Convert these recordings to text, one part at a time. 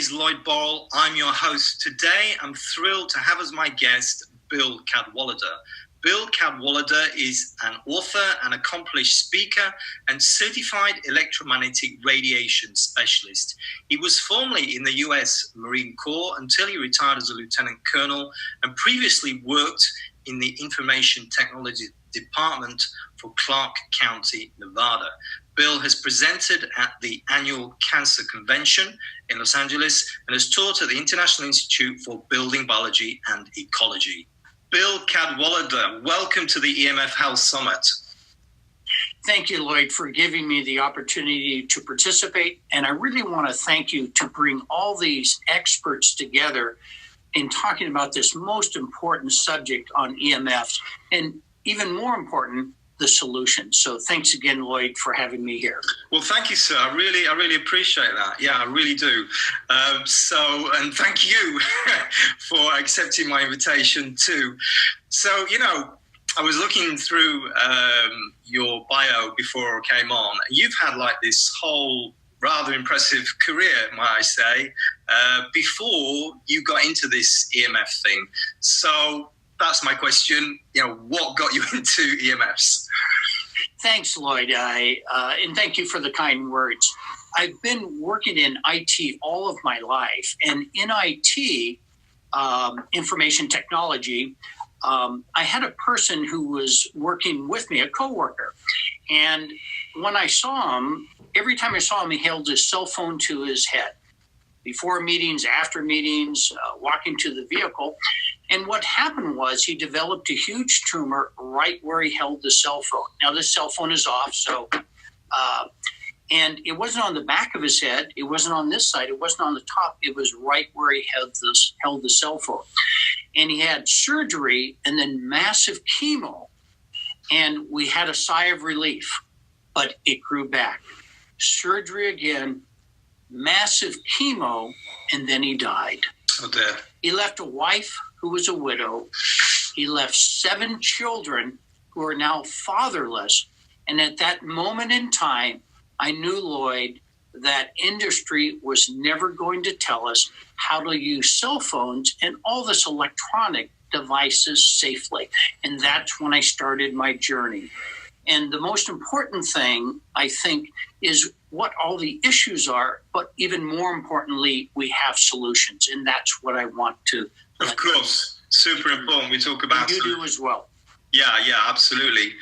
is Lloyd Borrell. I'm your host. Today, I'm thrilled to have as my guest Bill Cadwallader. Bill Cadwallader is an author, an accomplished speaker, and certified electromagnetic radiation specialist. He was formerly in the U.S. Marine Corps until he retired as a lieutenant colonel, and previously worked in the Information Technology Department for Clark County, Nevada. Bill has presented at the annual Cancer Convention in Los Angeles and has taught at the International Institute for Building Biology and Ecology. Bill Cadwallader, welcome to the EMF Health Summit. Thank you, Lloyd, for giving me the opportunity to participate. And I really want to thank you to bring all these experts together in talking about this most important subject on EMFs, and even more important, the solution. So thanks again, Lloyd, for having me here. Well, thank you, sir. I really appreciate that. Yeah, I really do. And thank you for accepting my invitation too. So, I was looking through your bio before I came on. You've had like this whole rather impressive career, might I say, before you got into this EMF thing. So that's my question. What got you into EMFs? Thanks, Lloyd. And thank you for the kind words. I've been working in IT all of my life. And in IT, information technology, I had a person who was working with me, a coworker. And when I saw him, every time I saw him, he held his cell phone to his head. Before meetings, after meetings, walking to the vehicle. And what happened was he developed a huge tumor right where he held the cell phone. Now, this cell phone is off, and it wasn't on the back of his head. It wasn't on this side. It wasn't on the top. It was right where he held the cell phone. And he had surgery and then massive chemo. And we had a sigh of relief, but it grew back. Surgery again, massive chemo, and then he died. Oh, dear. He left a wife who was a widow. He left 7 children who are now fatherless. And at that moment in time, I knew, Lloyd, that industry was never going to tell us how to use cell phones and all this electronic devices safely. And that's when I started my journey. And the most important thing, I think, is what all the issues are, but even more importantly, we have solutions. And that's what I want to. Of course, super important. We talk about. You do as well. Yeah, absolutely.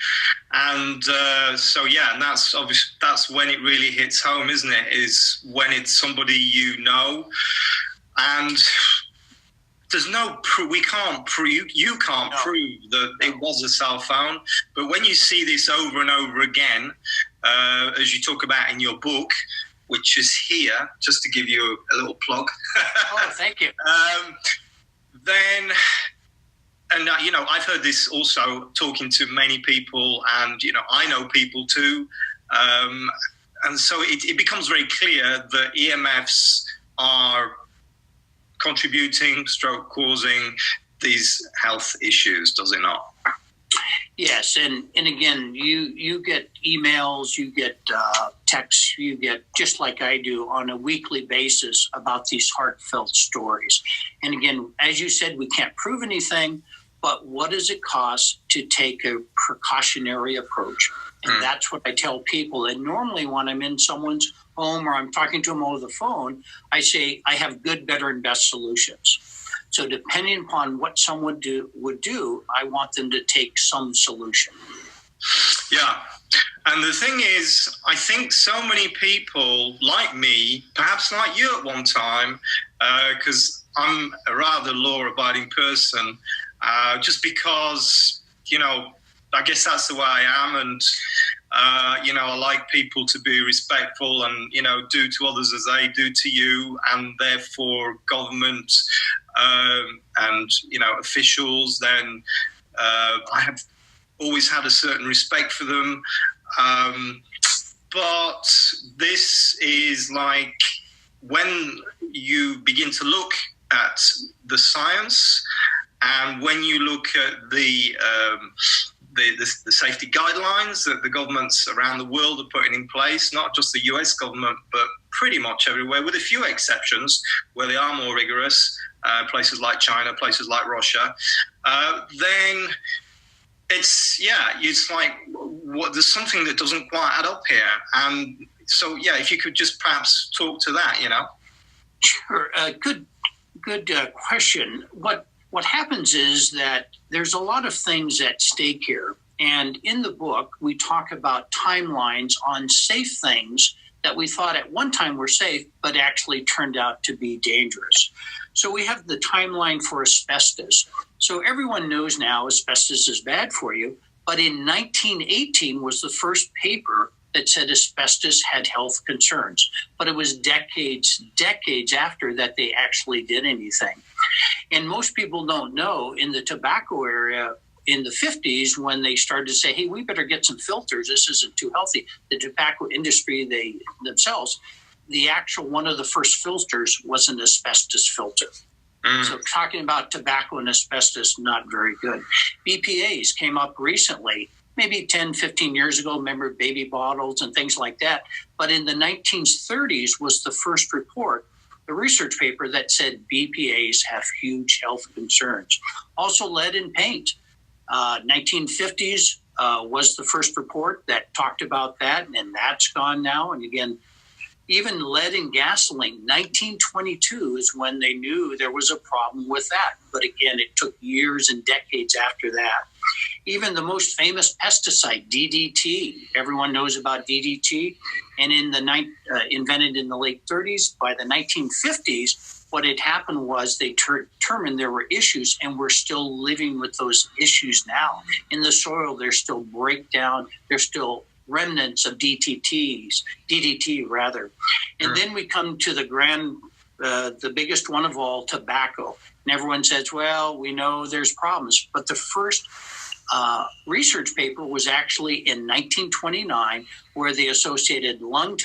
And and that's obviously, that's when it really hits home, isn't it? Is when it's somebody and there's no proof. We can't prove. You can't prove that it was a cell phone. But when you see this over and over again, as you talk about in your book, which is here, just to give you a little plug. Oh, thank you. I've heard this also talking to many people, and I know people too, and so it becomes very clear that EMFs are contributing, stroke causing these health issues, does it not? Yes, and again, you get emails, you get texts, you get, just like I do, on a weekly basis about these heartfelt stories. And again, as you said, we can't prove anything, but what does it cost to take a precautionary approach? And that's what I tell people. And normally when I'm in someone's home or I'm talking to them over the phone, I say I have good, better, and best solutions. So depending upon what someone would do, I want them to take some solution. Yeah. And the thing is, I think so many people like me, perhaps like you at one time, because I'm a rather law-abiding person, just because, I guess that's the way I am. And, I like people to be respectful and, do to others as they do to you. And therefore government and, officials, then I have always had a certain respect for them. But this is like when you begin to look at the science and when you look at the the safety guidelines that the governments around the world are putting in place, not just the US government, but pretty much everywhere, with a few exceptions where they are more rigorous, places like China, places like Russia, then it's like there's something that doesn't quite add up here. And so, if you could just perhaps talk to that, Sure. Good question. What happens is that there's a lot of things at stake here. And in the book, we talk about timelines on safe things that we thought at one time were safe, but actually turned out to be dangerous. So we have the timeline for asbestos. So everyone knows now asbestos is bad for you. But in 1918 was the first paper that said asbestos had health concerns. But it was decades after that they actually did anything. And most people don't know, in the tobacco area in the 50s, when they started to say, hey, we better get some filters, this isn't too healthy, the tobacco industry, they themselves, the actual one of the first filters was an asbestos filter. So talking about tobacco and asbestos, not very good. BPAs came up recently, maybe 10, 15 years ago, remember baby bottles and things like that. But in the 1930s was the first report, the research paper that said BPAs have huge health concerns. Also lead in paint. 1950s was the first report that talked about that, and that's gone now. And again, even lead in gasoline, 1922 is when they knew there was a problem with that. But again, it took years and decades after that. Even the most famous pesticide, DDT, everyone knows about DDT. And invented in the late 30s, by the 1950s, what had happened was they determined there were issues, and we're still living with those issues now. In the soil, there's still breakdown, there's still remnants of DDT rather. And then we come to the biggest one of all, tobacco. And everyone says, well, we know there's problems. But the first research paper was actually in 1929, where they associated lung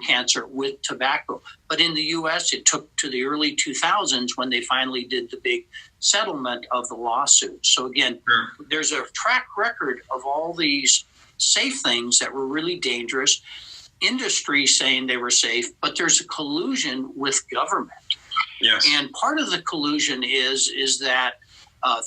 cancer with tobacco. But in the U.S., it took to the early 2000s when they finally did the big settlement of the lawsuit. So again, there's a track record of all these safe things that were really dangerous, industry saying they were safe, but there's a collusion with government. Yes. And part of the collusion is that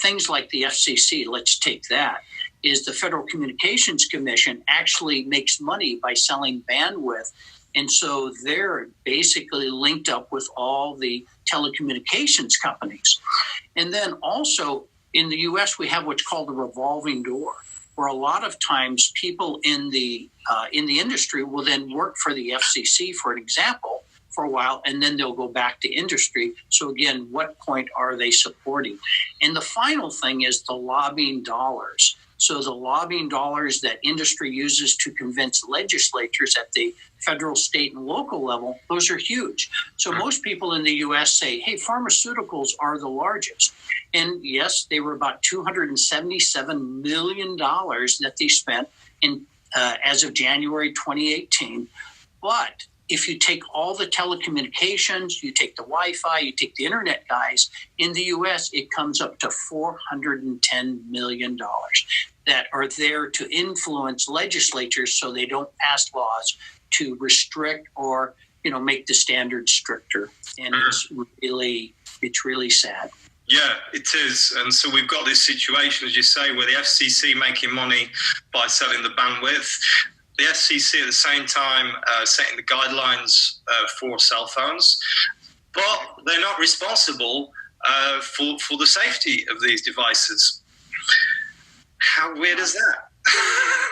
things like the FCC, let's take that, is the Federal Communications Commission actually makes money by selling bandwidth. And so they're basically linked up with all the telecommunications companies. And then also in the U.S., we have what's called a revolving door, where a lot of times people in the industry will then work for the FCC, for an example, for a while, and then they'll go back to industry. So again, what point are they supporting? And the final thing is the lobbying dollars. So the lobbying dollars that industry uses to convince legislatures at the federal, state, and local level, those are huge. So most people in the U.S. say, hey, pharmaceuticals are the largest. And yes, they were about $277 million that they spent in as of January 2018. But if you take all the telecommunications, you take the Wi-Fi, you take the internet guys, in the U.S., it comes up to $410 million that are there to influence legislatures so they don't pass laws to restrict or, make the standards stricter. And it's really sad. Yeah, it is. And so we've got this situation, as you say, where the FCC making money by selling the bandwidth. The FCC at the same time setting the guidelines for cell phones, but they're not responsible for the safety of these devices. How weird is that?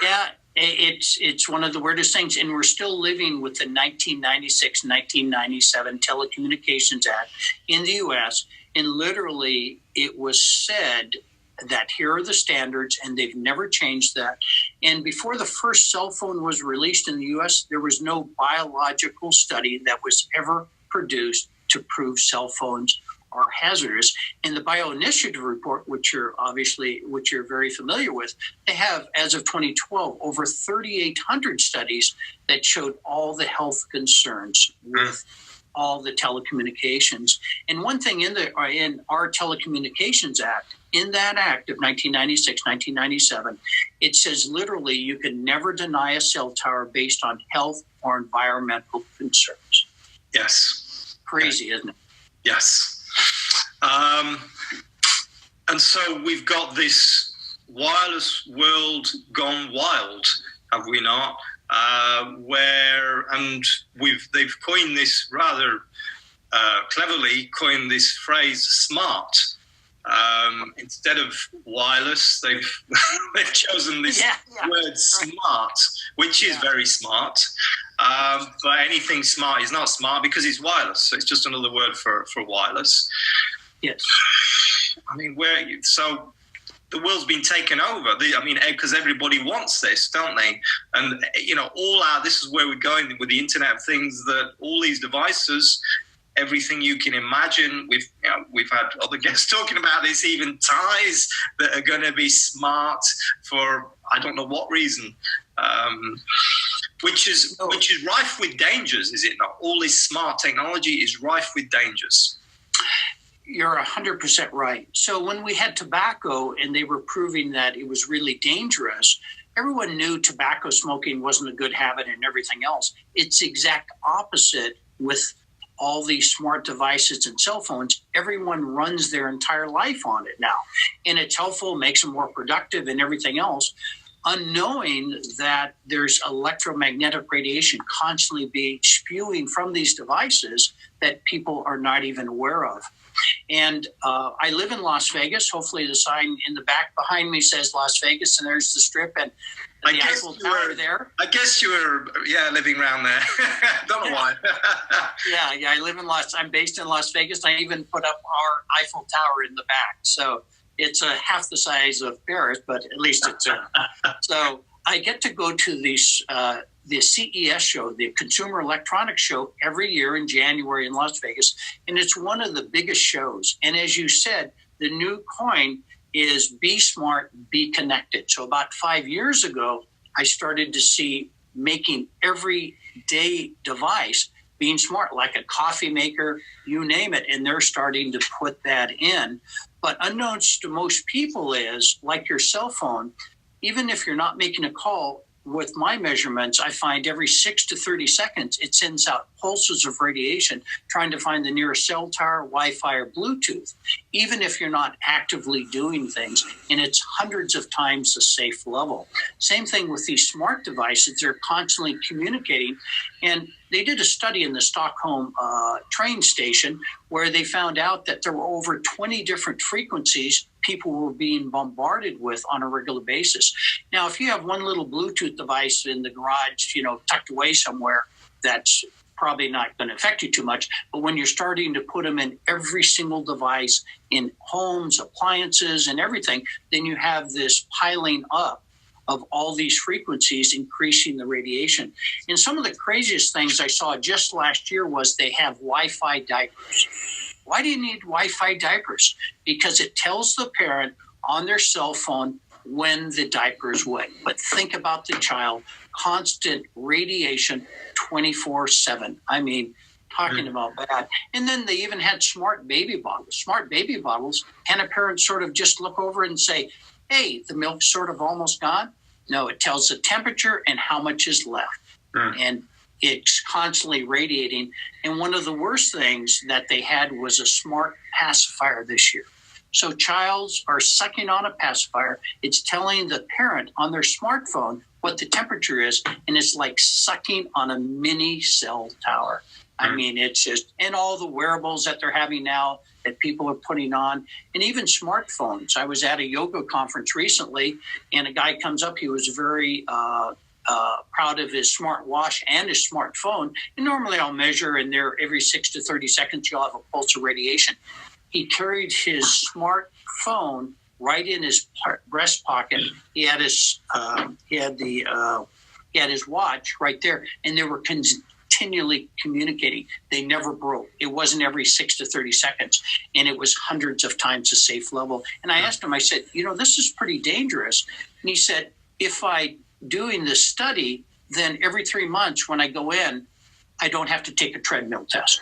Yeah, it's one of the weirdest things, and we're still living with the 1996-1997 Telecommunications Act in the U.S., and literally it was said that here are the standards, and they've never changed that. And before the first cell phone was released in the U.S., there was no biological study that was ever produced to prove cell phones are hazardous. And the Bioinitiative report, which you're very familiar with, they have, as of 2012, over 3,800 studies that showed all the health concerns with all the telecommunications. And one thing in our Telecommunications Act, in that act of 1996, 1997, it says literally you can never deny a cell tower based on health or environmental concerns. Yes. Crazy, isn't it? Yes. And so we've got this wireless world gone wild, have we not? They've coined this rather cleverly, coined this phrase "smart." Instead of wireless, they've chosen this word "smart," which is very smart. But anything smart is not smart because it's wireless. So it's just another word for wireless. Yes. I mean, so the world's been taken over. Because everybody wants this, don't they? And this is where we're going with the Internet of Things. That all these devices, everything you can imagine. We've had other guests talking about this. Even ties that are going to be smart for I don't know what reason. Which is rife with dangers, is it not? All this smart technology is rife with dangers. You're 100% right. So when we had tobacco and they were proving that it was really dangerous, everyone knew tobacco smoking wasn't a good habit and everything else. It's the exact opposite with all these smart devices and cell phones. Everyone runs their entire life on it now. And it's helpful, makes them more productive and everything else, unknowing that there's electromagnetic radiation constantly being spewing from these devices that people are not even aware of. And I live in Las Vegas. Hopefully the sign in the back behind me says Las Vegas, and there's the Strip and the Eiffel Tower there. I guess you were, living around there. Don't know why. I'm based in Las Vegas. I even put up our Eiffel Tower in the back. So it's half the size of Paris, but at least it's so I get to go to the CES show, the Consumer Electronics Show, every year in January in Las Vegas, and it's one of the biggest shows. And as you said, the new coin is Be Smart, Be Connected. So about 5 years ago, I started to see making everyday device being smart, like a coffee maker, you name it, and they're starting to put that in. But unknowns to most people is, like your cell phone, even if you're not making a call, with my measurements, I find every 6 to 30 seconds, it sends out pulses of radiation trying to find the nearest cell tower, Wi-Fi, or Bluetooth, even if you're not actively doing things. And it's hundreds of times the safe level. Same thing with these smart devices. They're constantly communicating. And they did a study in the Stockholm train station where they found out that there were over 20 different frequencies people were being bombarded with on a regular basis. Now, if you have one little Bluetooth device in the garage, tucked away somewhere, that's probably not going to affect you too much. But when you're starting to put them in every single device in homes, appliances, and everything, then you have this piling up of all these frequencies increasing the radiation. And some of the craziest things I saw just last year was they have Wi-Fi diapers. Why do you need Wi-Fi diapers? Because it tells the parent on their cell phone when the diaper is wet. But think about the child, constant radiation 24/7. I mean, talking about that. And then they even had smart baby bottles. Smart baby bottles, can a parent sort of just look over and say, hey, the milk's sort of almost gone? No, it tells the temperature and how much is left. And it's constantly radiating. And one of the worst things that they had was a smart pacifier this year. So childs are sucking on a pacifier. It's telling the parent on their smartphone what the temperature is, and it's like sucking on a mini cell tower. I mean, it's just, and all the wearables that they're having now that people are putting on, and even smartphones. I was at a yoga conference recently, and a guy comes up. He was very proud of his smartwatch and his smartphone. And normally I'll measure, and there every 6 to 30 seconds you'll have a pulse of radiation. He carried his smartphone right in his breast pocket. He had his watch right there, and they were continually communicating. They never broke. It wasn't every 6 to 30 seconds, and it was hundreds of times the safe level. And I asked him, I said, this is pretty dangerous. And he said, if I doing this study, then every 3 months when I go in, I don't have to take a treadmill test.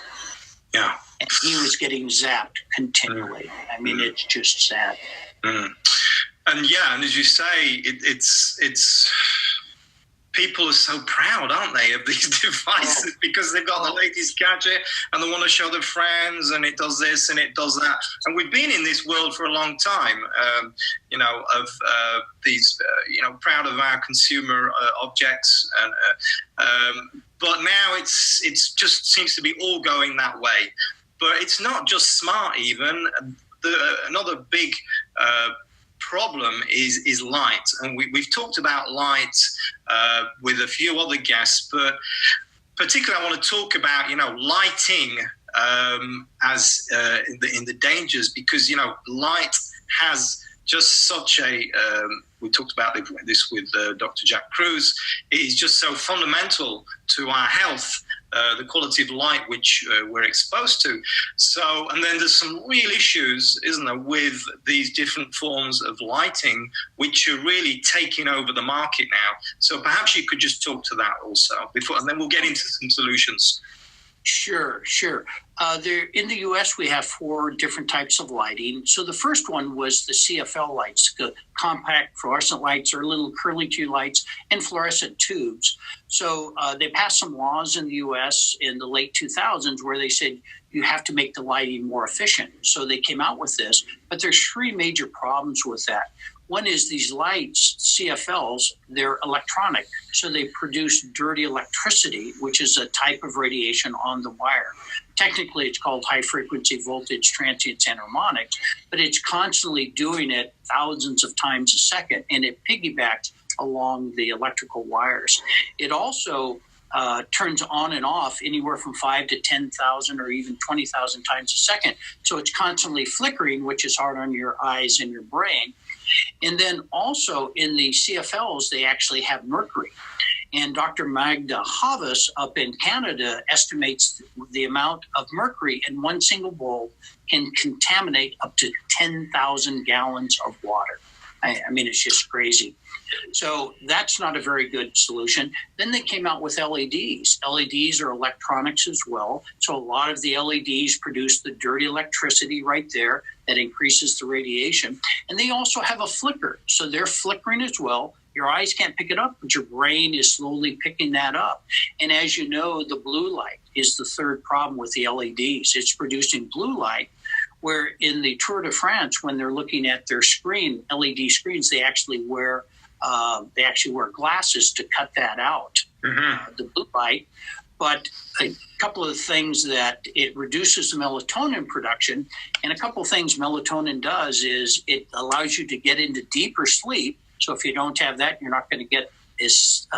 Yeah. And he was getting zapped continually. I mean, it's just sad. And as you say, it's people are so proud, aren't they, of these devices because they've got the latest gadget and they want to show their friends, and it does this and it does that. And we've been in this world for a long time, proud of our consumer objects, but now it's just seems to be all going that way. But it's not just smart. Even another big problem is light, and we've talked about light with a few other guests, but particularly I want to talk about lighting as in the dangers, because light has just such a we talked about this with Dr. Jack Kruse. It is just so fundamental to our health, the quality of light which we're exposed to. So, and then there's some real issues, isn't there, with these different forms of lighting, which are really taking over the market now. So perhaps you could just talk to that also before, and then we'll get into some solutions. Sure. In the U.S., we have 4 different types of lighting. So the first one was the CFL lights, the compact fluorescent lights, or little curly-Q lights, and fluorescent tubes. So they passed some laws in the U.S. in the late 2000s where they said you have to make the lighting more efficient. So they came out with this, but there's 3 major problems with that. One is these lights, CFLs, they're electronic, so they produce dirty electricity, which is a type of radiation on the wire. Technically, it's called high-frequency voltage transients and harmonics, but it's constantly doing it thousands of times a second, and it piggybacks along the electrical wires. It also turns on and off anywhere from 5 to 10,000 or even 20,000 times a second, so it's constantly flickering, which is hard on your eyes and your brain. And then also in the CFLs, they actually have mercury. And Dr. Magda Havas up in Canada estimates the amount of mercury in one single bulb can contaminate up to 10,000 gallons of water. I mean, it's just crazy. So that's not a very good solution. Then they came out with LEDs. LEDs are electronics as well. So a lot of the LEDs produce the dirty electricity right there that increases the radiation. And they also have a flicker. So they're flickering as well. Your eyes can't pick it up, but your brain is slowly picking that up. And as you know, the blue light is the third problem with the LEDs. It's producing blue light, where in the Tour de France, when they're looking at their screen, LED screens, they actually wear glasses to cut that out, the blue light. But a couple of things that it reduces the melatonin production, and a couple of things melatonin does is it allows you to get into deeper sleep. So if you don't have that, you're not going to get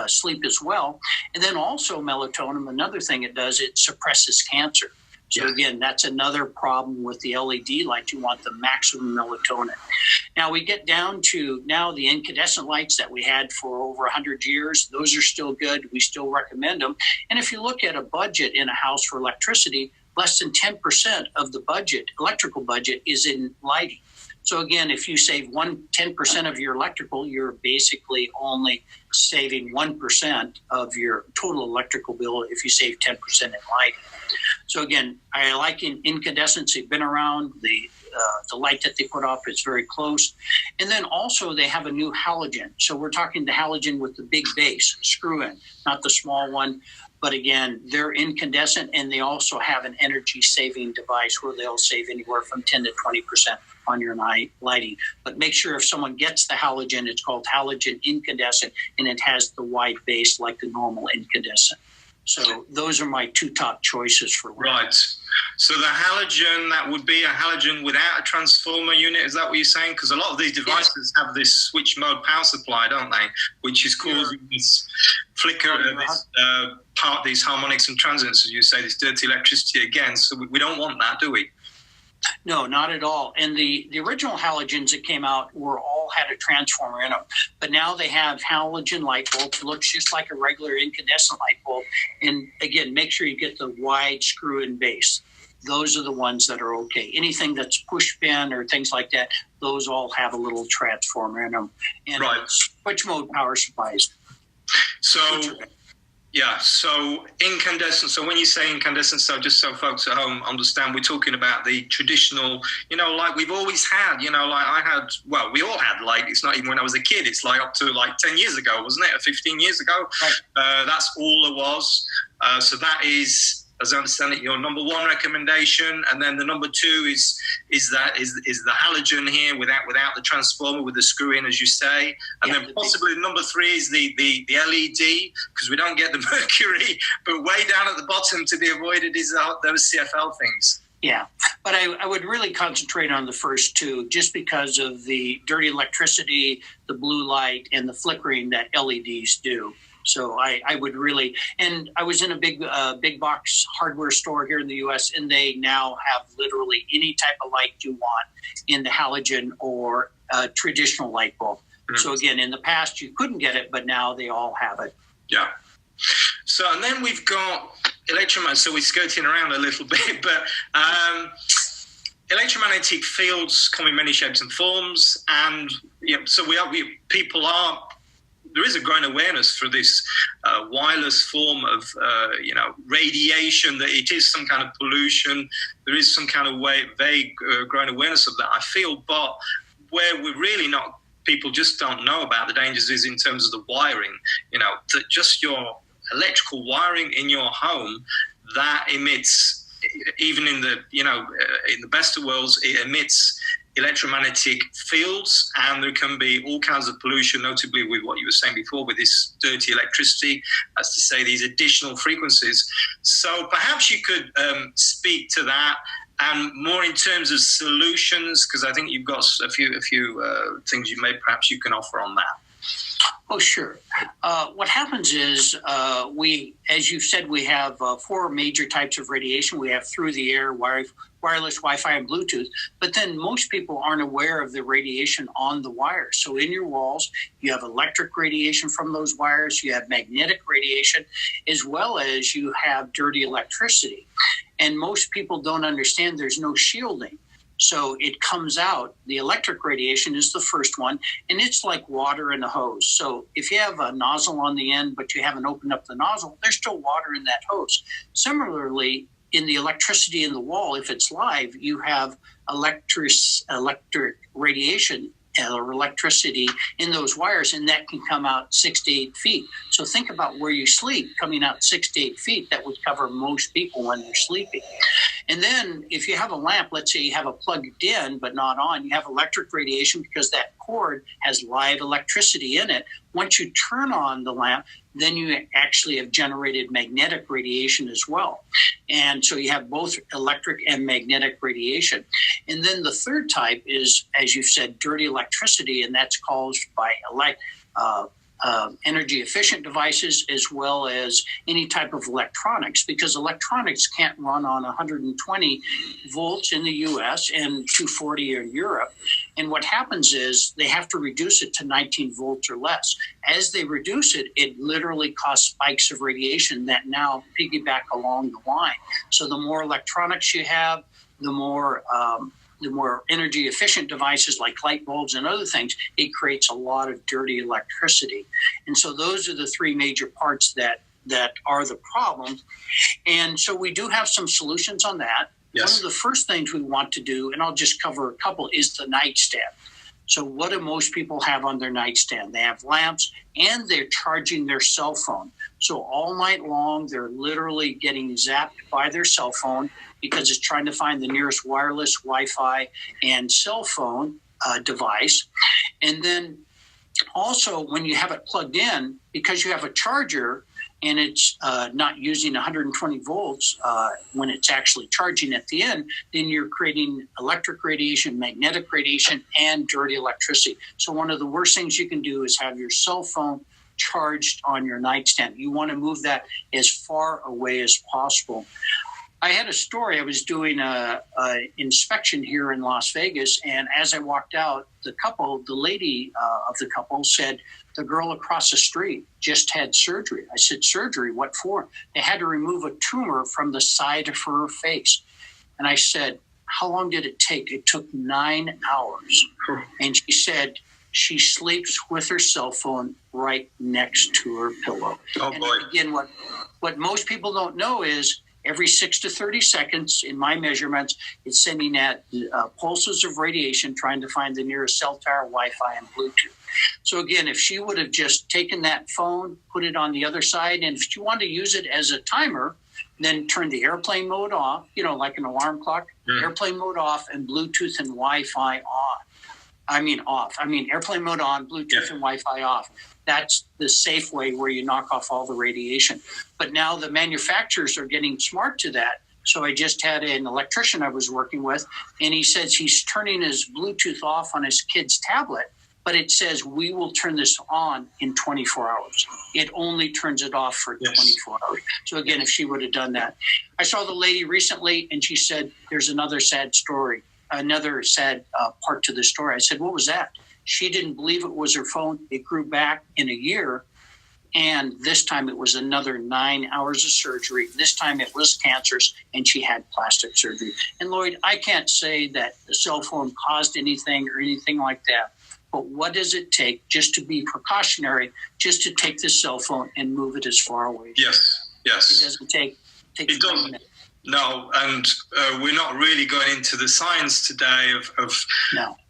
sleep as well. And then also melatonin, another thing it does, it suppresses cancer. So again, that's another problem with the LED light. You want the maximum melatonin. Now we get down to now the incandescent lights that we had for over 100 years. Those are still good. We still recommend them. And if you look at a budget in a house for electricity, less than 10% of the budget, electrical budget, is in lighting. So again, if you save 10% of your electrical, you're basically only saving 1% of your total electrical bill if you save 10% in lighting. So again, I like incandescents. They've been around. The light that they put off is very close. And then also they have a new halogen. So we're talking the halogen with the big base, screw-in, not the small one. But again, they're incandescent, and they also have an energy-saving device where they'll save anywhere from 10 to 20% on your night lighting. But make sure if someone gets the halogen, it's called halogen incandescent, and it has the wide base like the normal incandescent. So those are my 2 top choices for lighting. Right. So the halogen, that would be a halogen without a transformer unit. Is that what you're saying? Because a lot of these devices have this switch mode power supply, don't they? Which is causing this flicker, these harmonics and transients, as you say, this dirty electricity again. So we don't want that, do we? No, not at all. And the original halogens that came out all had a transformer in them. But now they have halogen light bulbs. It looks just like a regular incandescent light bulb. And again, make sure you get the wide screw-in base. Those are the ones that are okay. Anything that's push pin or things like that, those all have a little transformer in them. And switch mode power supplies. So Yeah, so incandescent. So when you say incandescent, so just so folks at home understand, we're talking about the traditional, like we've always had, like I had, well, we all had, like, it's not even when I was a kid, it's like up to like 10 years ago, wasn't it? 15 years ago. Right. That's all there was. So that is, as I understand it, your number one recommendation, and then the number two is the halogen here without the transformer, with the screw in, as you say, and then possibly number three is the LED, because we don't get the mercury, but way down at the bottom to be avoided is those CFL things. Yeah, but I would really concentrate on the first two, just because of the dirty electricity, the blue light, and the flickering that LEDs do. So I would really, and I was in a big box hardware store here in the U.S., and they now have literally any type of light you want in the halogen or traditional light bulb. Mm-hmm. So again, in the past you couldn't get it, but now they all have it. Yeah. So, and then we've got electromagnetic. So we're skirting around a little bit, but electromagnetic fields come in many shapes and forms, and so there is a growing awareness for this wireless form of, radiation, that it is some kind of pollution. There is some kind of vague growing awareness of that, I feel. But where we're really not, people just don't know about the dangers is in terms of the wiring, that just your electrical wiring in your home, that emits, even in the, in the best of worlds, it emits electromagnetic fields, and there can be all kinds of pollution, notably with what you were saying before, with this dirty electricity, as to say, these additional frequencies. So perhaps you could speak to that, and more in terms of solutions, because I think you've got a few things perhaps you can offer on that. Oh, sure. What happens is as you said, we have four major types of radiation. We have through the air, wireless, Wi-Fi, and Bluetooth. But then most people aren't aware of the radiation on the wires. So in your walls, you have electric radiation from those wires. You have magnetic radiation, as well as you have dirty electricity. And most people don't understand there's no shielding. So it comes out, the electric radiation is the first one, and it's like water in a hose. So if you have a nozzle on the end, but you haven't opened up the nozzle, there's still water in that hose. Similarly, in the electricity in the wall, if it's live, you have electric radiation or electricity in those wires, and that can come out 6 to 8 feet. So think about where you sleep, coming out 6 to 8 feet. That would cover most people when they're sleeping. And then if you have a lamp, let's say you have it plugged in but not on, you have electric radiation because that cord has live electricity in it. Once you turn on the lamp, then you actually have generated magnetic radiation as well. And so you have both electric and magnetic radiation. And then the third type is, as you said, dirty electricity, and that's caused by energy efficient devices, as well as any type of electronics, because electronics can't run on 120 volts in the US and 240 in Europe. And what happens is they have to reduce it to 19 volts or less. As they reduce it, it literally causes spikes of radiation that now piggyback along the line. So the more electronics you have, the more energy efficient devices like light bulbs and other things, it creates a lot of dirty electricity. And so those are the three major parts that are the problem. And so we do have some solutions on that. Yes. One of the first things we want to do, and I'll just cover a couple, is the nightstand. So what do most people have on their nightstand? They have lamps, and they're charging their cell phone. So all night long, they're literally getting zapped by their cell phone because it's trying to find the nearest wireless, Wi-Fi, and cell phone device. And then also, when you have it plugged in, because you have a charger and it's not using 120 volts when it's actually charging at the end, then you're creating electric radiation, magnetic radiation, and dirty electricity. So one of the worst things you can do is have your cell phone charged on your nightstand. You want to move that as far away as possible. I had a story. I was doing a inspection here in Las Vegas, and as I walked out, the lady of the couple said, the girl across the street just had surgery. I said, surgery? What for? They had to remove a tumor from the side of her face. And I said, how long did it take? It took 9 hours. And she said, she sleeps with her cell phone right next to her pillow. Oh, and boy. Again, what most people don't know is every 6 to 30 seconds, in my measurements, it's sending out pulses of radiation trying to find the nearest cell tower, Wi-Fi, and Bluetooth. So again, if she would have just taken that phone, put it on the other side, and if she wanted to use it as a timer, then turn the airplane mode off, like an alarm clock, airplane mode off, and Bluetooth and Wi-Fi on. Off. Airplane mode on, Bluetooth and Wi-Fi off. That's the safe way where you knock off all the radiation. But now the manufacturers are getting smart to that. So I just had an electrician I was working with, and he says he's turning his Bluetooth off on his kid's tablet, but it says we will turn this on in 24 hours. It only turns it off for 24 hours. So again, if she would have done that. I saw the lady recently, and she said, there's another sad story. Another sad part to the story. I said, what was that? She didn't believe it was her phone. It grew back in a year. And this time it was another 9 hours of surgery. This time it was cancerous, and she had plastic surgery. And Lloyd, I can't say that the cell phone caused anything or anything like that. But what does it take just to be precautionary, just to take this cell phone and move it as far away? Yes. It doesn't take it doesn't. No, and we're not really going into the science today of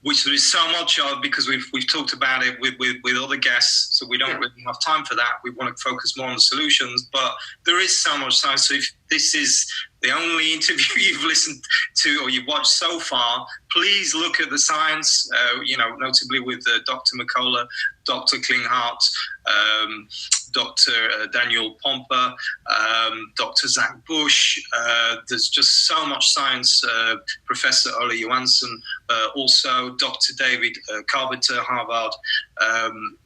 which there is so much of, because we've talked about it with other guests, so we don't really have time for that. We want to focus more on the solutions, but there is so much science. So if this is the only interview you've listened to or you've watched so far, please look at the science, notably with Dr. McCullough, Dr. Klinghardt, Dr. Daniel Pomper, Dr. Zach Bush. There's just so much science. Professor Ole Johansson, also Dr. David Carpenter, Harvard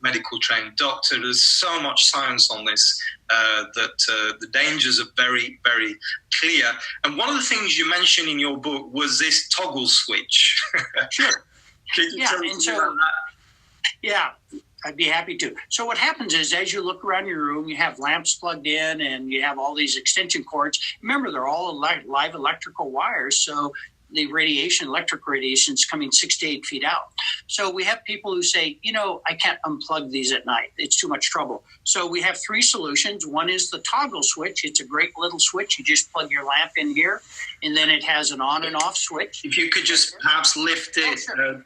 medical trained doctor. There's so much science on this that the dangers are very, very clear. And one of the things you mentioned in your book was this toggle switch. Sure. Can you tell me about that? Yeah. I'd be happy to. So what happens is, as you look around your room, you have lamps plugged in and you have all these extension cords. Remember, they're all live electrical wires. So the electric radiation is coming 6 to 8 feet out. So we have people who say, I can't unplug these at night. It's too much trouble. So we have 3 solutions. One is the toggle switch. It's a great little switch. You just plug your lamp in here, and then it has an on and off switch. If you could just perhaps lift it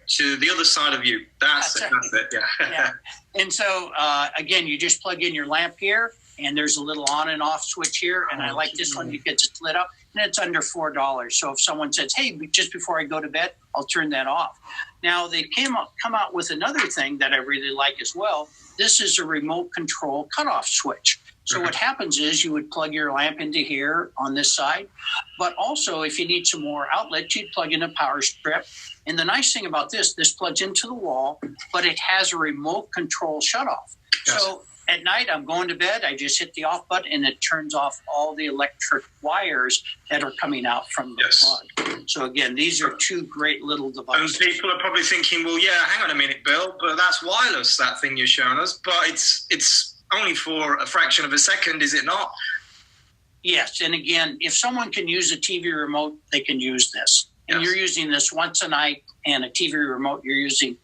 to the other side of you. That's it. Yeah. And so, again, you just plug in your lamp here, and there's a little on and off switch here. And I like this one. You get it lit up, and it's under $4. So if someone says, hey, just before I go to bed, I'll turn that off. Now, they come out with another thing that I really like as well. This is a remote control cutoff switch. So what happens is you would plug your lamp into here on this side. But also, if you need some more outlets, you'd plug in a power strip. And the nice thing about this plugs into the wall, but it has a remote control shutoff. Yes. So at night, I'm going to bed. I just hit the off button, and it turns off all the electric wires that are coming out from the plug. So again, these are 2 great little devices. And people are probably thinking, well, yeah, hang on a minute, Bill, but that's wireless, that thing you're showing us. But it's only for a fraction of a second, is it not? Yes. And again, if someone can use a TV remote, they can use this. And you're using this once a night, and a TV remote you're using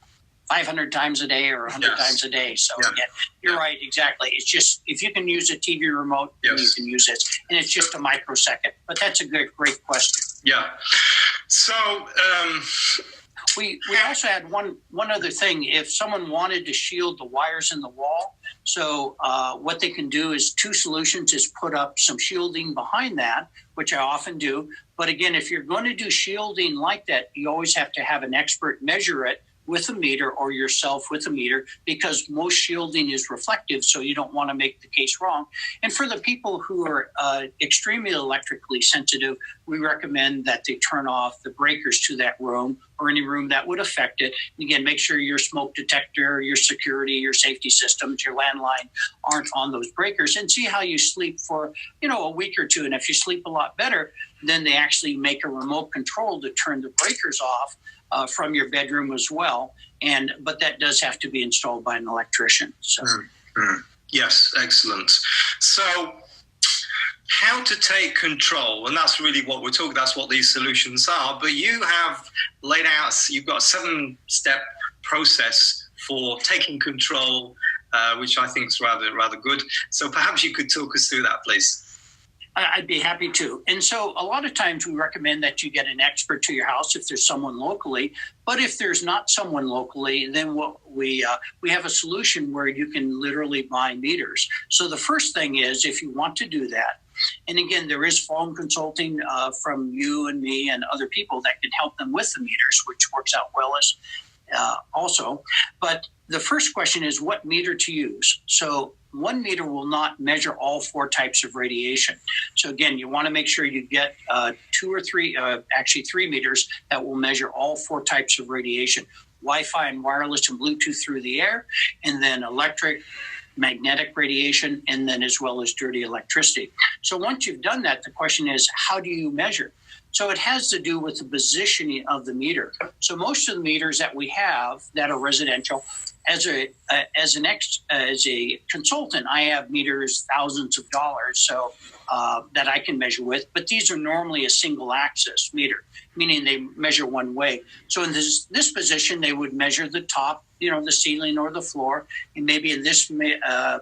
500 times a day or 100 times a day. So again, you're right, exactly. It's just, if you can use a TV remote, you can use it. And it's just a microsecond. But that's a great question. Yeah. So we also had one other thing. If someone wanted to shield the wires in the wall, so what they can do is 2 solutions is put up some shielding behind that, which I often do. But again, if you're going to do shielding like that, you always have to have an expert measure it with a meter, or yourself with a meter, because most shielding is reflective, so you don't want to make the case wrong. And for the people who are extremely electrically sensitive, we recommend that they turn off the breakers to that room or any room that would affect it. And again, make sure your smoke detector, your security, your safety systems, your landline aren't on those breakers, and see how you sleep for, a week or 2. And if you sleep a lot better, then they actually make a remote control to turn the breakers off from your bedroom as well. But that does have to be installed by an electrician. So. Yes, excellent. So how to take control, and that's really what we're talking, that's what these solutions are. But you have laid out, you've got a 7-step process for taking control, which I think is rather good. So perhaps you could talk us through that, please. I'd be happy to. And so a lot of times we recommend that you get an expert to your house if there's someone locally. But if there's not someone locally, then what we have a solution where you can literally buy meters. So the first thing is, if you want to do that, and again, there is phone consulting from you and me and other people that can help them with the meters, which works out well as also. But the first question is what meter to use. So one meter will not measure all 4 types of radiation. So again, you want to make sure you get 2 or 3, actually 3 meters that will measure all 4 types of radiation: Wi-Fi and wireless and Bluetooth through the air, and then electric, magnetic radiation, and then as well as dirty electricity. So once you've done that, the question is, how do you measure? So it has to do with the positioning of the meter. So most of the meters that we have that are residential, as a consultant, I have meters thousands of dollars so that I can measure with, but these are normally a single axis meter, meaning they measure one way. So in this position, they would measure the top, the ceiling or the floor, and maybe in this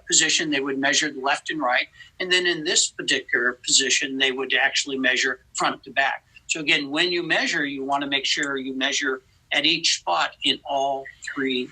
position, they would measure the left and right. And then in this particular position, they would actually measure front to back. So again, when you measure, you want to make sure you measure at each spot in all 3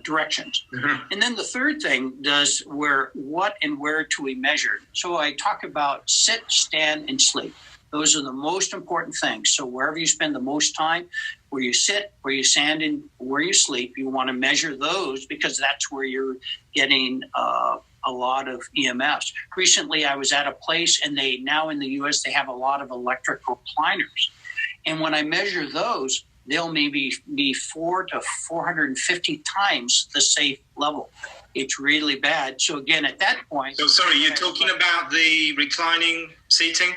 directions. Mm-hmm. And then the third thing does what and where do we measure? So I talk about sit, stand, and sleep. Those are the most important things. So wherever you spend the most time, where you sit, where you stand, and where you sleep, you want to measure those because that's where you're getting a lot of EMFs. Recently, I was at a place, and now in the U.S., they have a lot of electric recliners. And when I measure those, they'll maybe be 400 to 450 times the safe level. It's really bad. So again, at that point... So sorry, you're talking about the reclining seating?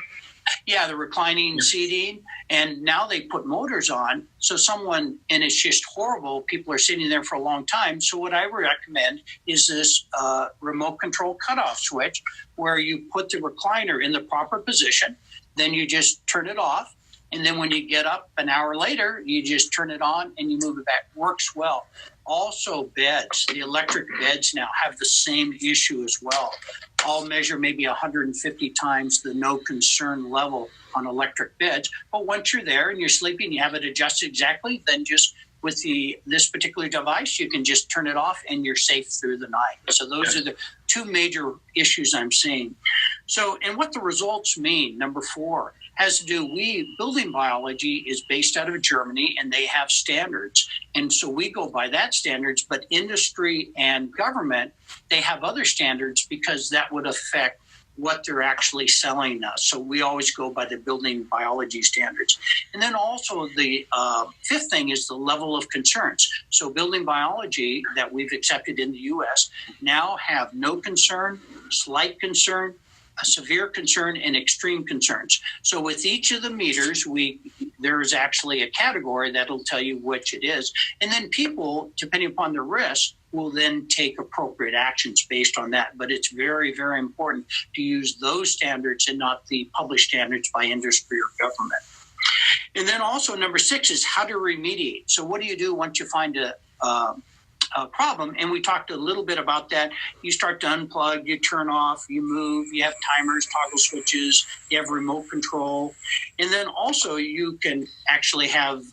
Yeah, the reclining seating. And now they put motors on. So and it's just horrible. People are sitting there for a long time. So what I recommend is this remote control cutoff switch where you put the recliner in the proper position. Then you just turn it off. And then when you get up an hour later, you just turn it on and you move it back. Works well. Also beds, the electric beds now have the same issue as well. I'll measure maybe 150 times the no concern level on electric beds. But once you're there and you're sleeping, you have it adjusted exactly, then just with this particular device, you can just turn it off and you're safe through the night. So those are the 2 major issues I'm seeing. So, and what the results mean, number 4, has to do, building biology is based out of Germany and they have standards. And so we go by that standards, but industry and government, they have other standards because that would affect what they're actually selling us. So we always go by the building biology standards. And then also the 5th thing is the level of concerns. So building biology that we've accepted in the U.S. now have no concern, slight concern, a severe concern, and extreme concerns. So with each of the meters, there is actually a category that'll tell you which it is. And then people, depending upon their risk, will then take appropriate actions based on that. But it's very, very important to use those standards and not the published standards by industry or government. And then also number 6 is how to remediate. So what do you do once you find a problem? And we talked a little bit about that. You start to unplug, you turn off, you move, you have timers, toggle switches, you have remote control. And then also you can actually have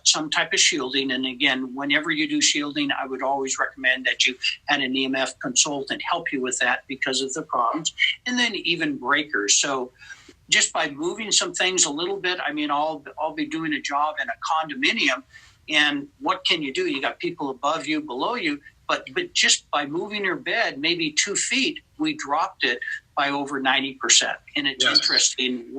some type of shielding. And again, whenever you do shielding, I would always recommend that you had an EMF consultant help you with that because of the problems. And then even breakers. So just by moving some things a little bit, I'll be doing a job in a condominium. And what can you do? You got people above you, below you, but just by moving your bed maybe 2 feet, we dropped it by over 90%. And it's interesting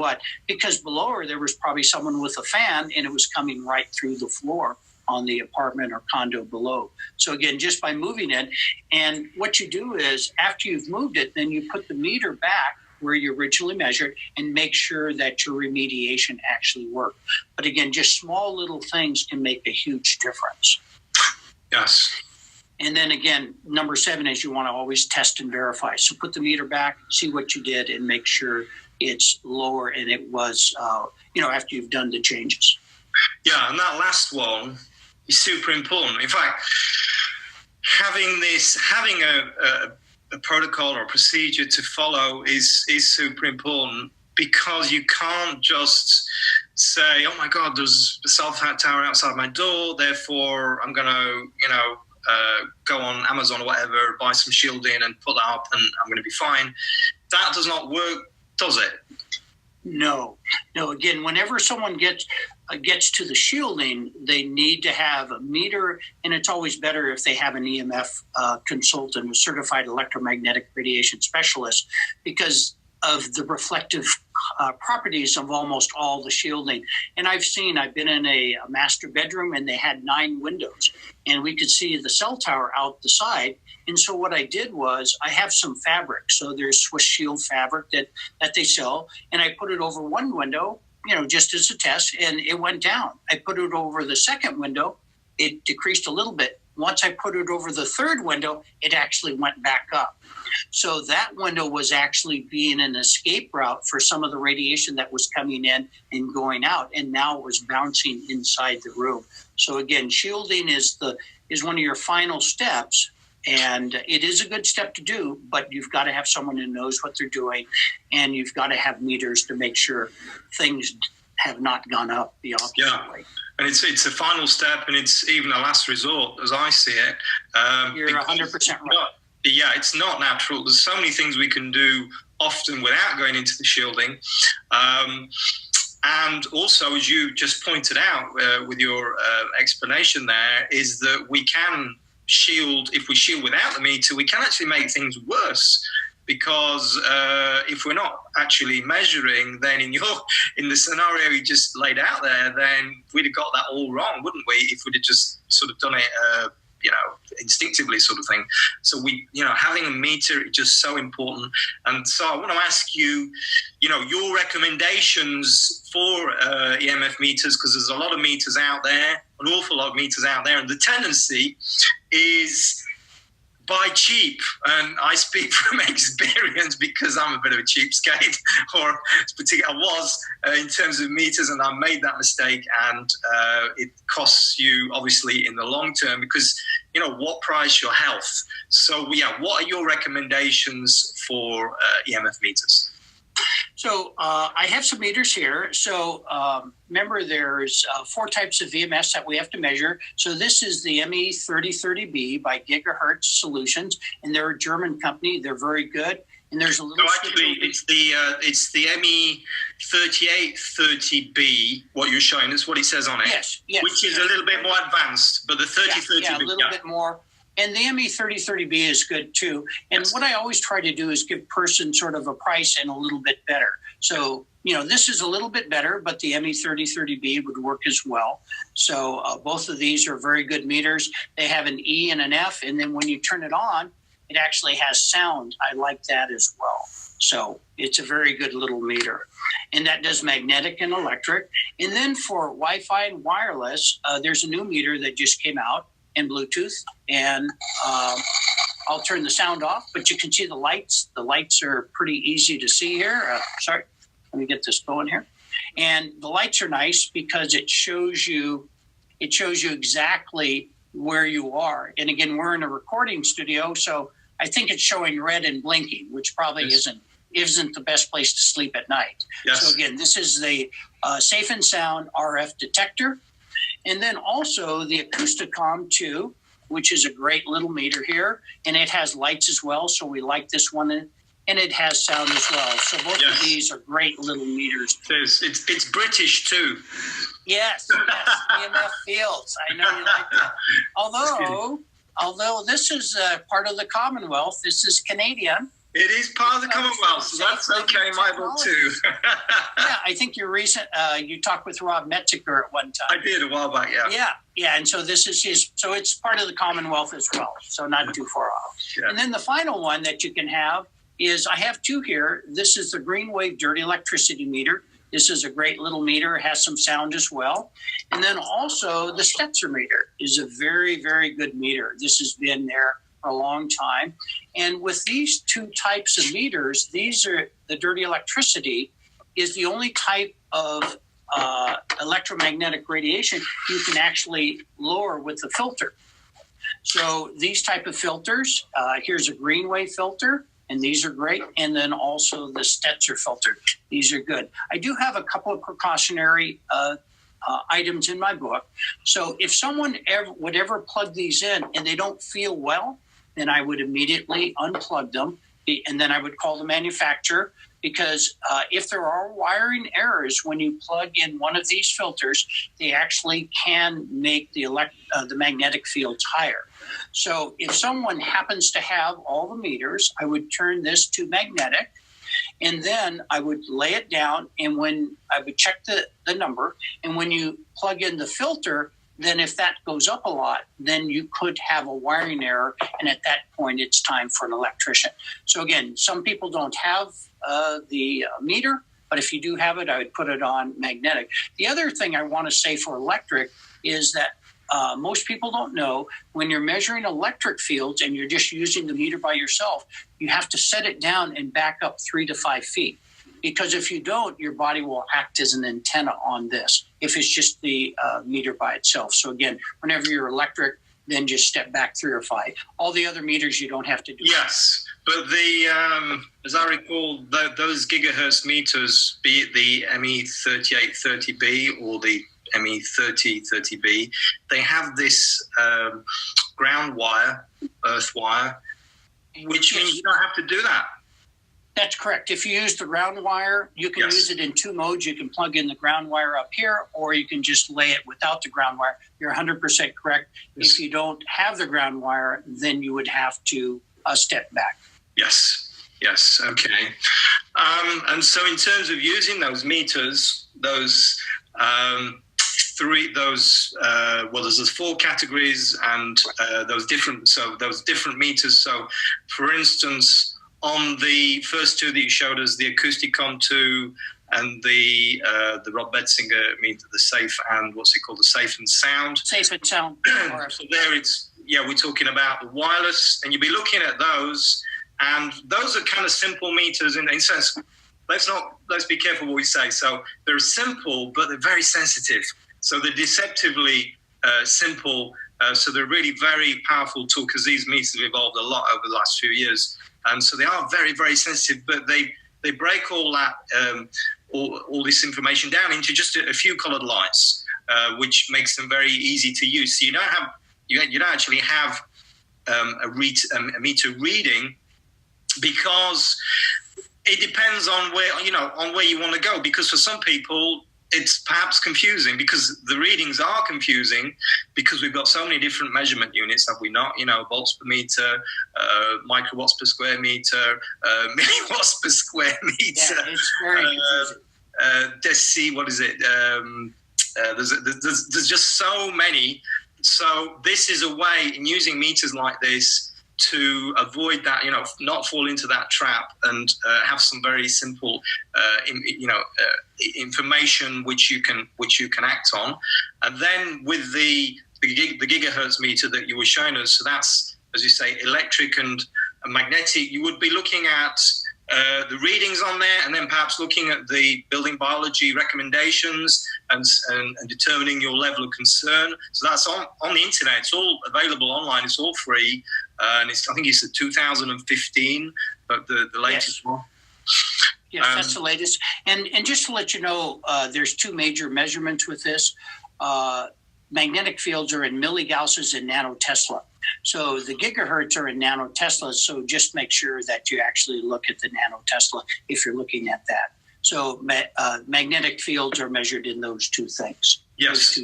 because below her, there was probably someone with a fan and it was coming right through the floor on the apartment or condo below. So again, just by moving it. And what you do is after you've moved it, then you put the meter back where you originally measured and make sure that your remediation actually worked. But again, just small little things can make a huge difference. Yes. And then again, number 7 is you want to always test and verify. So put the meter back, see what you did, and make sure it's lower and it was, after you've done the changes. Yeah, and that last one, is super important. In fact, having a protocol or a procedure to follow is super important, because you can't just say, oh my God, there's a cell tower outside my door, therefore I'm going to, go on Amazon or whatever, buy some shielding and put that up and I'm going to be fine. That does not work, does it? No. Again, whenever someone gets to the shielding, they need to have a meter, and it's always better if they have an EMF consultant, a certified electromagnetic radiation specialist, because of the reflective properties of almost all the shielding. And I've been in a master bedroom, and they had 9 windows, and we could see the cell tower out the side. And so what I did was I have some fabric. So there's Swiss Shield fabric that they sell, and I put it over one window, just as a test, and it went down. I put it over the second window, it decreased a little bit. Once I put it over the third window, it actually went back up. So that window was actually being an escape route for some of the radiation that was coming in and going out, and now it was bouncing inside the room. So again, shielding is one of your final steps, and it is a good step to do, but you've got to have someone who knows what they're doing, and you've got to have meters to make sure things have not gone up the opposite way. And it's a final step, and it's even a last resort, as I see it. You're 100% right. Yeah, it's not natural. There's so many things we can do often without going into the shielding. And also, as you just pointed out with your explanation there, is that we can shield, if we shield without the meter, we can actually make things worse. Because if we're not actually measuring, then in the scenario you just laid out there, then we'd have got that all wrong, wouldn't we? If we'd have just sort of done it, instinctively, sort of thing. So having a meter is just so important. And so I want to ask you, your recommendations for EMF meters, because there's a lot of meters out there, an awful lot of meters out there, and the tendency is buy cheap. And I speak from experience because I'm a bit of a cheapskate, or particularly I was in terms of meters, and I made that mistake, and it costs you obviously in the long term, because what price your health. So what are your recommendations for EMF meters? So I have some meters here. So remember, there's 4 types of EMFs that we have to measure. So this is the ME3030B by Gigahertz Solutions, and they're a German company. They're very good. And there's a little. So actually, it's the ME3830B. What you're showing us, what it says on it. Yes. Which is a little bit more advanced, but the 3030B. Yeah, a little bit more. And the ME3030B is good too. And what I always try to do is give person sort of a price and a little bit better. So, this is a little bit better, but the ME3030B would work as well. So both of these are very good meters. They have an E and an F. And then when you turn it on, it actually has sound. I like that as well. So it's a very good little meter. And that does magnetic and electric. And then for Wi-Fi and wireless, there's a new meter that just came out in Bluetooth. And I'll turn the sound off, but you can see the lights. The lights are pretty easy to see here. Sorry, let me get this going here. And the lights are nice because it shows you exactly where you are. And again, we're in a recording studio, so I think it's showing red and blinking, which probably isn't the best place to sleep at night. Yes. So again, this is the Safe and Sound RF detector. And then also the Acousticom 2, which is a great little meter here. And it has lights as well, so we like this one. And it has sound as well. So both of these are great little meters. It's British too. Yes, EMF Fields. I know you like that. Although this is part of the Commonwealth, this is Canadian. It is part of the Commonwealth, so that's okay in my book too. Yeah, I think you talked with Rob Metziger at one time. I did a while back, yeah. Yeah, and so this is so it's part of the Commonwealth as well, so not too far off. Yeah. And then the final one that you can have is, I have 2 here. This is the Greenwave Dirty Electricity Meter. This is a great little meter. It has some sound as well. And then also the Stetzer meter is a very, very good meter. This has been there for a long time. And with these 2 types of meters, these are the dirty electricity is the only type of electromagnetic radiation, you can actually lower with the filter. So these type of filters, here's a Greenway filter, and these are great. And then also the Stetzer filter. These are good. I do have a couple of precautionary items in my book. So if someone would ever plug these in and they don't feel well, then I would immediately unplug them. And then I would call the manufacturer, because if there are wiring errors when you plug in one of these filters, they actually can make the magnetic fields higher. So if someone happens to have all the meters, I would turn this to magnetic, and then I would lay it down, and when I would check the number, and when you plug in the filter, then if that goes up a lot, then you could have a wiring error, and at that point, it's time for an electrician. So again, some people don't have the meter, but if you do have it, I would put it on magnetic. The other thing I want to say for electric is that most people don't know, when you're measuring electric fields and you're just using the meter by yourself, you have to set it down and back up 3 to 5 feet. Because if you don't, your body will act as an antenna on this if it's just the meter by itself. So again, whenever you're electric, then just step back 3 or 5. All the other meters you don't have to do. Yes, but as I recall, those gigahertz meters, be it the ME3830B or the ME3030B, they have this ground wire, earth wire, which means you don't have to do that. That's correct. If you use the ground wire, you can use it in 2 modes. You can plug in the ground wire up here, or you can just lay it without the ground wire. You're 100% correct. Yes. If you don't have the ground wire, then you would have to step back. Yes. Okay. And so in terms of using those meters, there's 4 categories, and those different meters. So for instance, on the first 2 that you showed us, the Acousticom 2 and the Rob Betzinger meter, the Safe and what's it called, the Safe and Sound. Safe and Sound. So there we're talking about the wireless, and you'll be looking at those, and those are kind of simple meters in a sense. Let's be careful what we say. So they're simple, but they're very sensitive. So they're deceptively simple. So they're really very powerful tool, because these meters have evolved a lot over the last few years. And so they are very, very sensitive, but they break all that, all this information down into just a few colored lights, which makes them very easy to use. So you don't actually have a meter reading, because it depends on where you want to go. Because for some people, it's perhaps confusing, because the readings are confusing, because we've got so many different measurement units, have we not? Volts per meter, microwatts per square meter, milliwatts per square meter. Yeah, it's very confusing. What is it? There's just so many. So this is a way, in using meters like this, to avoid that, not fall into that trap, and have some very simple, information which you can act on. And then with the gigahertz meter that you were showing us, so that's, as you say, electric and magnetic. You would be looking at the readings on there, and then perhaps looking at the building biology recommendations and determining your level of concern. So that's on the internet. It's all available online. It's all free. And I think it's the 2015, but the latest one. Yes, that's the latest. And just to let you know, there's 2 major measurements with this. Magnetic fields are in milligausses and nanotesla. So the gigahertz are in nanotesla. So just make sure that you actually look at the nanotesla if you're looking at that. So magnetic fields are measured in those 2 things. Yes.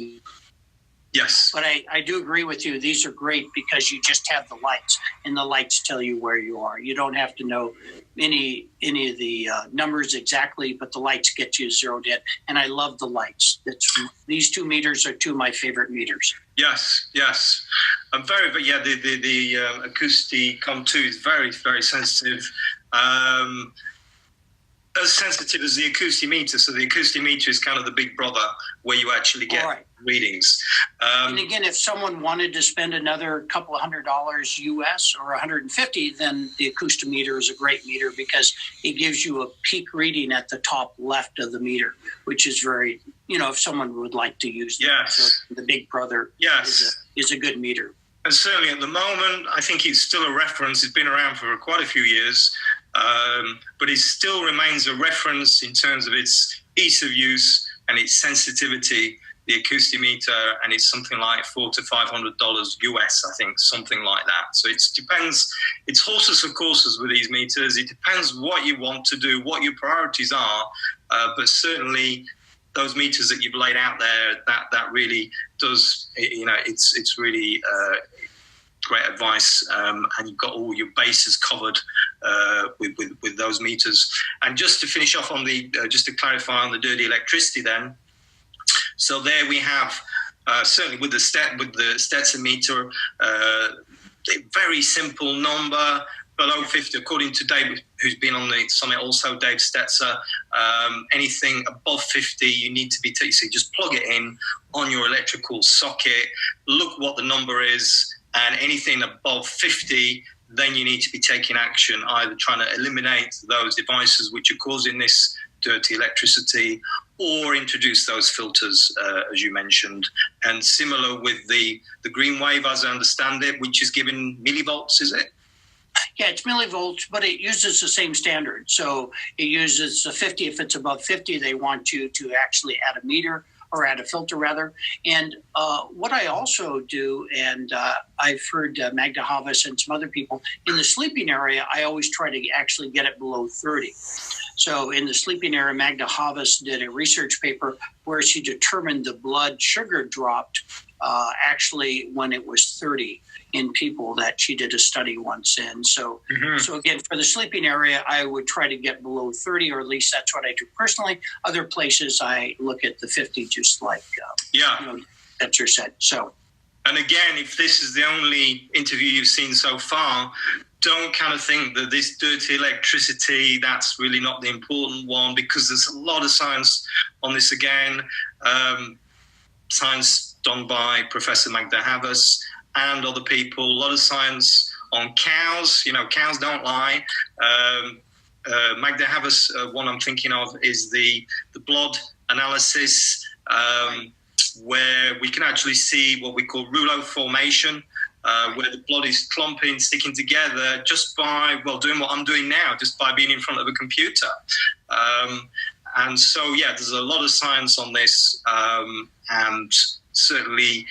Yes. But I do agree with you. These are great because you just have the lights, and the lights tell you where you are. You don't have to know any of the numbers exactly, but the lights get you zeroed in. And I love the lights. These 2 meters are 2 of my favorite meters. Yes. I'm the Acousticom 2 is very, very sensitive. as sensitive as the acoustimeter. So the acoustimeter is kind of the big brother where you actually get readings. And again, if someone wanted to spend another couple of $100 US or 150, then the acoustimeter is a great meter because it gives you a peak reading at the top left of the meter, which is very, if someone would like to use that. Yes. So the big brother is a good meter. And certainly at the moment, I think it's still a reference. It's been around for quite a few years, but it still remains a reference in terms of its ease of use and its sensitivity, the acoustimeter, and it's something like $400 to $500 US, I think, something like that. So it depends. It's horses for courses with these meters. It depends what you want to do, what your priorities are, but certainly those meters that you've laid out there, that really does, it's really great advice, and you've got all your bases covered with those meters. And just to finish off on just to clarify on the dirty electricity then, so there we have, certainly with the Stetson meter, a very simple number, below 50, according to Dave, who's been on the summit also, Dave Stetzer, anything above 50, you need to be so you just plug it in on your electrical socket, look what the number is, and anything above 50, then you need to be taking action, either trying to eliminate those devices which are causing this dirty electricity, or introduce those filters, as you mentioned. And similar with the green wave, as I understand it, which is given millivolts, is it? Yeah, it's millivolts, but it uses the same standard. So it uses a 50. If it's above 50, they want you to actually add a meter or add a filter, rather. And what I also do, and I've heard Magda Havas and some other people, in the sleeping area, I always try to actually get it below 30. So in the sleeping area, Magda Havas did a research paper where she determined the blood sugar dropped actually when it was 30 in people that she did a study once in. So, So again, for the sleeping area, I would try to get below 30, or at least that's what I do personally. Other places, I look at the 50, just like Stetzer said. So, and again, if this is the only interview you've seen so far, don't kind of think that this dirty electricity, that's really not the important one, because there's a lot of science on this again. Science done by Professor Magda Havas and other people, a lot of science on cows. Cows don't lie. Magda Havas, one I'm thinking of is the blood analysis, where we can actually see what we call rouleau formation, where the blood is clumping, sticking together just by, doing what I'm doing now, just by being in front of a computer. And so, there's a lot of science on this, and certainly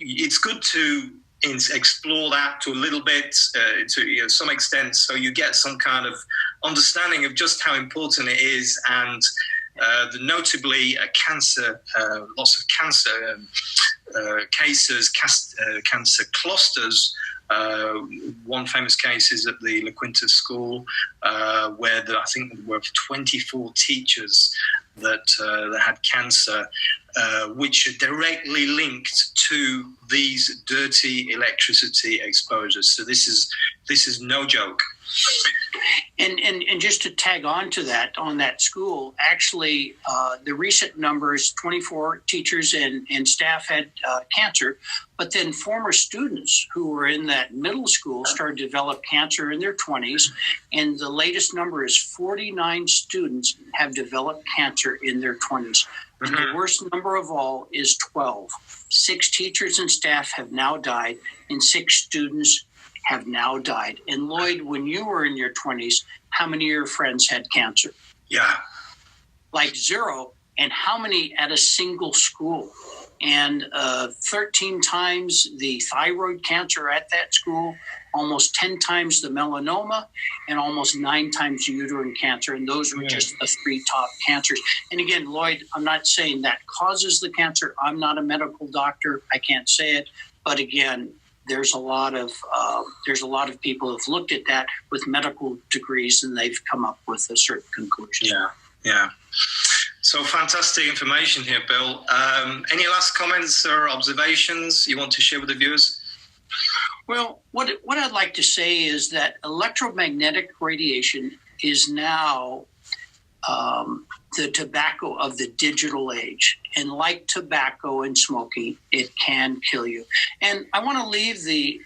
it's good to explore that to a little bit, to some extent, so you get some kind of understanding of just how important it is. And notably, cancer, lots of cancer cases, cancer clusters. One famous case is at the La Quinta School, where I think there were 24 teachers that had cancer, which are directly linked to these dirty electricity exposures. So this is no joke. And just to tag on to that, on that school, actually, the recent numbers, 24 teachers and staff had cancer, but then former students who were in that middle school started to develop cancer in their 20s, and the latest number is 49 students have developed cancer in their 20s. And the worst number of all is 12. 6 teachers and staff have now died, and 6 students have now died. And Lloyd, when you were in your 20s, how many of your friends had cancer? Yeah. Like 0. And how many at a single school? And 13 times the thyroid cancer at that school, almost 10 times the melanoma, and almost 9 times the uterine cancer. And those were just the 3 top cancers. And again, Lloyd, I'm not saying that causes the cancer. I'm not a medical doctor. I can't say it. But again, there's a lot of people who've looked at that with medical degrees, and they've come up with a certain conclusion. Yeah. So fantastic information here, Bill. Any last comments or observations you want to share with the viewers? Well, what I'd like to say is that electromagnetic radiation is now the tobacco of the digital age. And like tobacco and smoking, it can kill you. And I want to leave the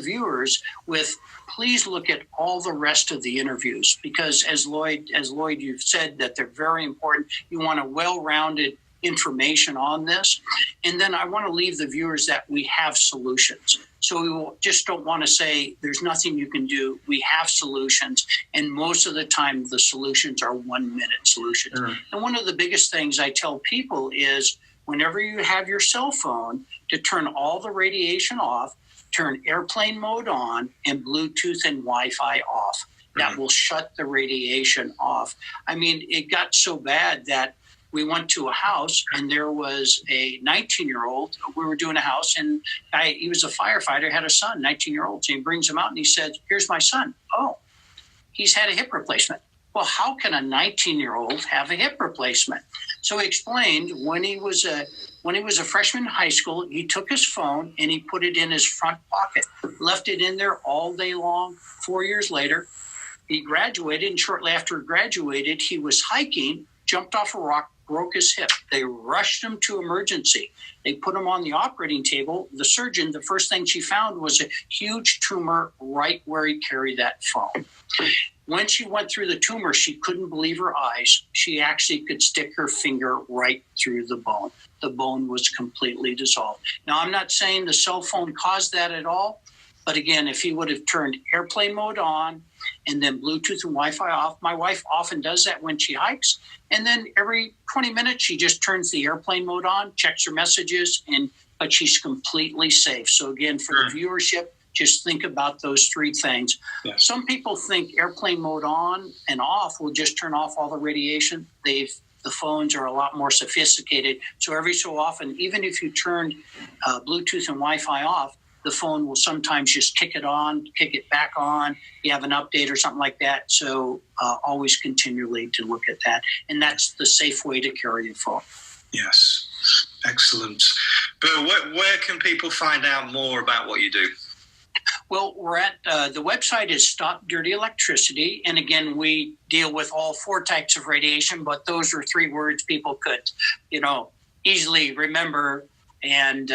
viewers with, please look at all the rest of the interviews, because as Lloyd, you've said that they're very important. You want a well-rounded information on this. And then I want to leave the viewers that we have solutions. So we just don't want to say there's nothing you can do. We have solutions. And most of the time, the solutions are 1-minute solutions. And one of the biggest things I tell people is whenever you have your cell phone, to turn all the radiation off, turn airplane mode on, and Bluetooth and Wi-Fi off. That will shut the radiation off. I mean, it got so bad that we went to a house and there was a 19-year-old. We were doing a house and he was a firefighter, had a son, 19-year-old. So he brings him out and he said, "Here's my son." "Oh, he's had a hip replacement." "Well, how can a 19-year-old have a hip replacement?" So he explained when he was a freshman in high school, he took his phone and he put it in his front pocket, left it in there all day long. 4 years later, he graduated, and shortly after he graduated, he was hiking, jumped off a rock, broke his hip. They rushed him to emergency. They put him on the operating table. The surgeon, the first thing she found was a huge tumor right where he carried that phone. When she went through the tumor, she couldn't believe her eyes. She actually could stick her finger right through the bone. The bone was completely dissolved. Now, I'm not saying the cell phone caused that at all, but again, if he would have turned airplane mode on and then Bluetooth and Wi-Fi off, my wife often does that when she hikes, and then every 20 minutes she just turns the airplane mode on, checks her messages, but she's completely safe. So again, for the viewership, just think about those 3 things. Yes. Some people think airplane mode on and off will just turn off all the radiation. The phones are a lot more sophisticated. So every so often, even if you turned Bluetooth and Wi-Fi off, the phone will sometimes just kick it back on. You have an update or something like that. So always continually to look at that. And that's the safe way to carry your phone. Yes. Excellent. Bill, where can people find out more about what you do? Well, we're at the website is Stop Dirty Electricity. And again, we deal with all 4 types of radiation, but those are 3 words people could, easily remember. And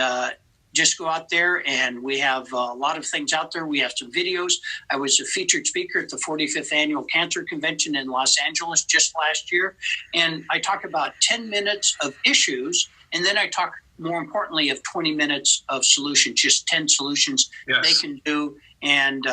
just go out there, and we have a lot of things out there. We have some videos. I was a featured speaker at the 45th Annual Cancer Convention in Los Angeles just last year. And I talk about 10 minutes of issues, and then I talk, more importantly, of 20 minutes of solutions, just 10 solutions they can do. And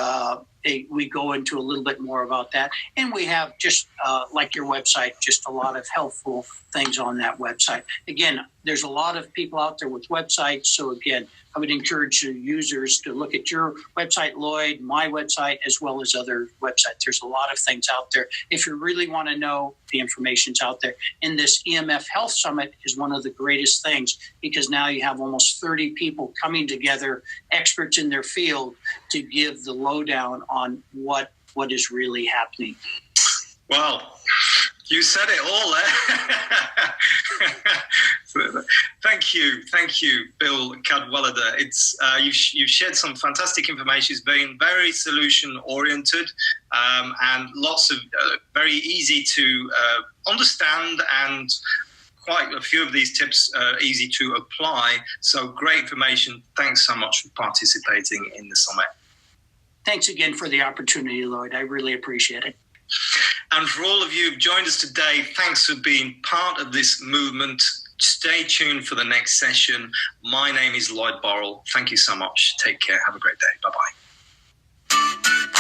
we go into a little bit more about that. And we have just like your website, just a lot of helpful things on that website. Again, there's a lot of people out there with websites. So again, I would encourage the users to look at your website, Lloyd, my website, as well as other websites. There's a lot of things out there. If you really want to know, the information's out there. And this EMF Health Summit is one of the greatest things, because now you have almost 30 people coming together, experts in their field, to give the lowdown on what is really happening. Well, you said it all there. Thank you, Bill Cadwallader. It's you've shared some fantastic information. It's been very solution oriented and lots of very easy to understand, and quite a few of these tips are easy to apply. So great information. Thanks so much for participating in the summit. Thanks again for the opportunity, Lloyd. I really appreciate it. And for all of you who've joined us today, thanks for being part of this movement. Stay tuned for the next session. My name is Lloyd Borrell. Thank you so much. Take care. Have a great day. Bye-bye.